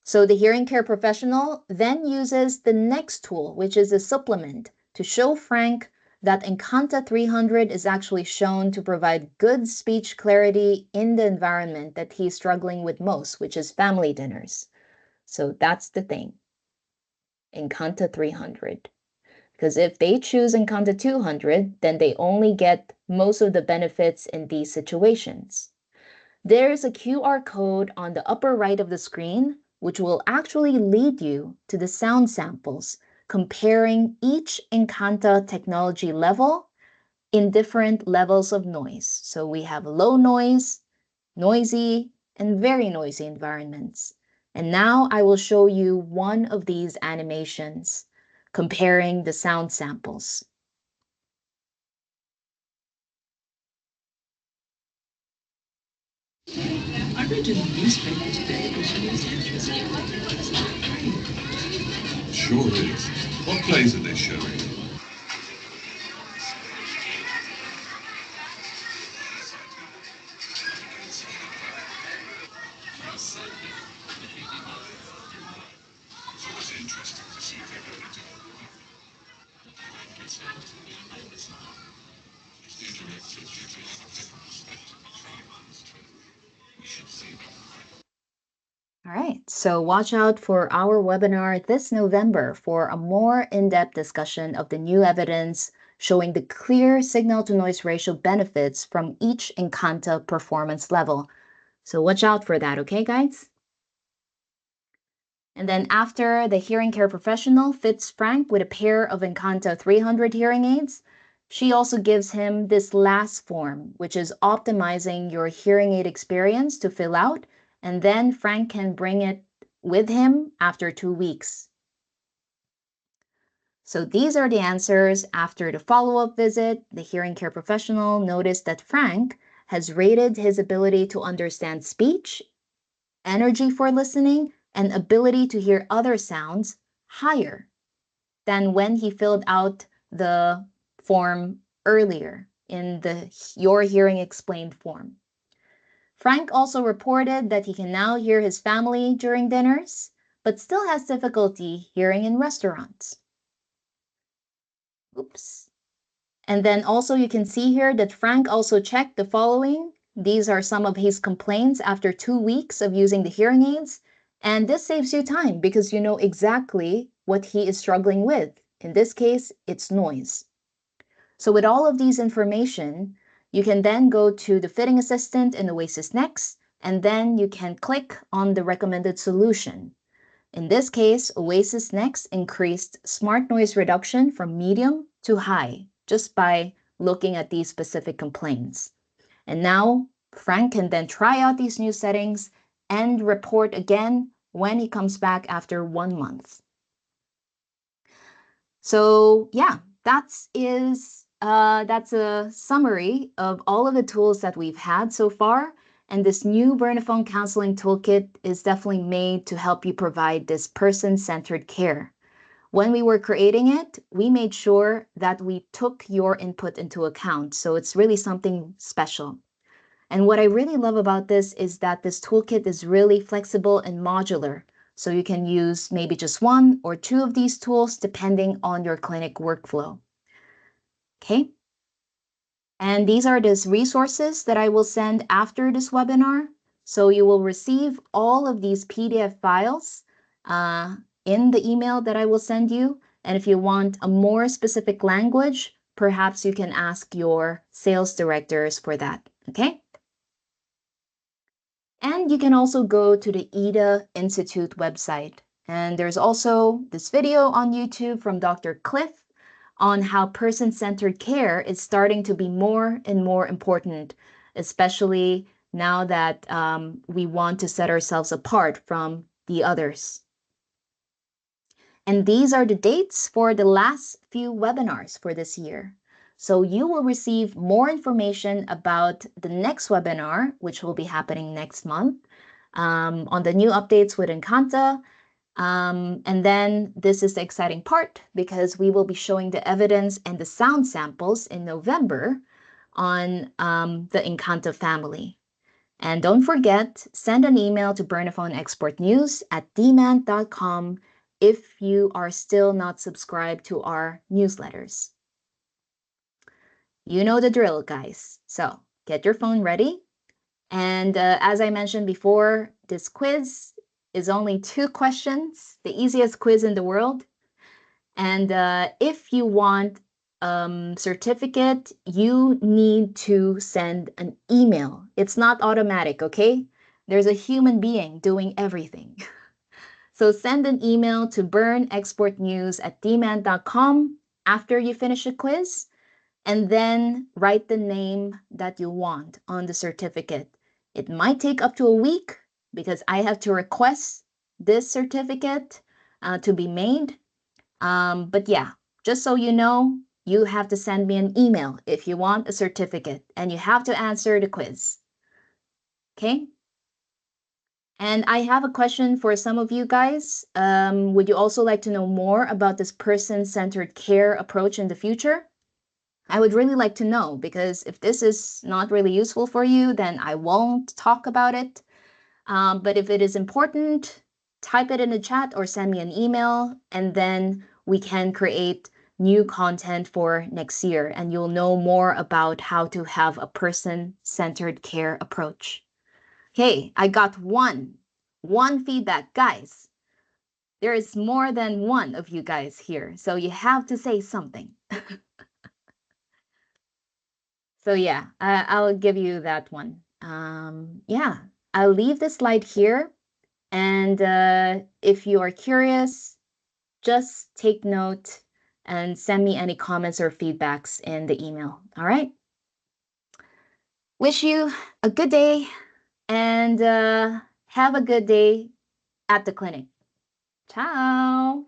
S1: So the hearing care professional then uses the next tool, which is a supplement, to show Frank that Encanto 300 is actually shown to provide good speech clarity in the environment that he's struggling with most, which is family dinners. So that's the thing, Encanto 300. Because if they choose Encanto 200, then they only get most of the benefits in these situations. There's a QR code on the upper right of the screen, which will actually lead you to the sound samples, comparing each Encanto technology level in different levels of noise. So we have low noise, noisy, and very noisy environments. And now I will show you one of these animations comparing the sound samples.
S5: I read in the newspaper today that she is interested. Sure is. What plays are they showing? It's always interesting to see if they're going to do
S1: All right, so watch out for our webinar this November for a more in-depth discussion of the new evidence showing the clear signal-to-noise ratio benefits from each Encanto performance level. So watch out for that, okay, guys? And then after the hearing care professional fits Frank with a pair of Encanto 300 hearing aids, she also gives him this last form, which is optimizing your hearing aid experience to fill out, and then Frank can bring it with him after 2 weeks. So these are the answers. After the follow-up visit, the hearing care professional noticed that Frank has rated his ability to understand speech, energy for listening, and ability to hear other sounds higher than when he filled out the form earlier. in the Your Hearing Explained form. Frank also reported that he can now hear his family during dinners, but still has difficulty hearing in restaurants. Oops. And then also you can see here that Frank also checked the following. These are some of his complaints after 2 weeks of using the hearing aids. And this saves you time because you know exactly what he is struggling with. In this case, it's noise. So with all of these information, you can then go to the fitting assistant in Oasis Next, and then you can click on the recommended solution. In this case, Oasis Next increased smart noise reduction from medium to high just by looking at these specific complaints. And now Frank can then try out these new settings and report again when he comes back after 1 month. So yeah, that's a summary of all of the tools that we've had so far. And this new Bernafon Counselling Toolkit is definitely made to help you provide this person-centered care. When we were creating it, we made sure that we took your input into account. So it's really something special. And what I really love about this is that this toolkit is really flexible and modular. So you can use maybe just 1 or 2 of these tools depending on your clinic workflow. Okay? And these are the resources that I will send after this webinar. So you will receive all of these PDF files in the email that I will send you. And if you want a more specific language, perhaps you can ask your sales directors for that. Okay? And you can also go to the EDA Institute website. And there's also this video on YouTube from Dr. Cliff on how person-centered care is starting to be more and more important, especially now that we want to set ourselves apart from the others. And these are the dates for the last few webinars for this year. So you will receive more information about the next webinar, which will be happening next month, on the new updates with Encanta. And then this is the exciting part because we will be showing the evidence and the sound samples in November on the Encanta family. And don't forget, send an email to bernafon@demand.com if you are still not subscribed to our newsletters. You know the drill, guys. So get your phone ready. And as I mentioned before, this quiz is only 2 questions, the easiest quiz in the world. And if you want certificate, you need to send an email. It's not automatic, okay? There's a human being doing everything. So send an email to burnexportnews@demand.com after you finish the quiz, and then write the name that you want on the certificate. It might take up to a week because I have to request this certificate to be made. But yeah, just so you know, you have to send me an email if you want a certificate, and you have to answer the quiz. Okay? And I have a question for some of you guys. Would you also like to know more about this person-centered care approach in the future? I would really like to know, because if this is not really useful for you, then I won't talk about it. But if it is important, type it in the chat or send me an email, and then we can create new content for next year, and you'll know more about how to have a person-centered care approach. Okay, I got one feedback. Guys, there is more than one of you guys here, so you have to say something. So yeah, I'll give you that one. Yeah, I'll leave the slide here. And if you are curious, just take note and send me any comments or feedbacks in the email. All right. Wish you a good day and have a good day at the clinic. Ciao.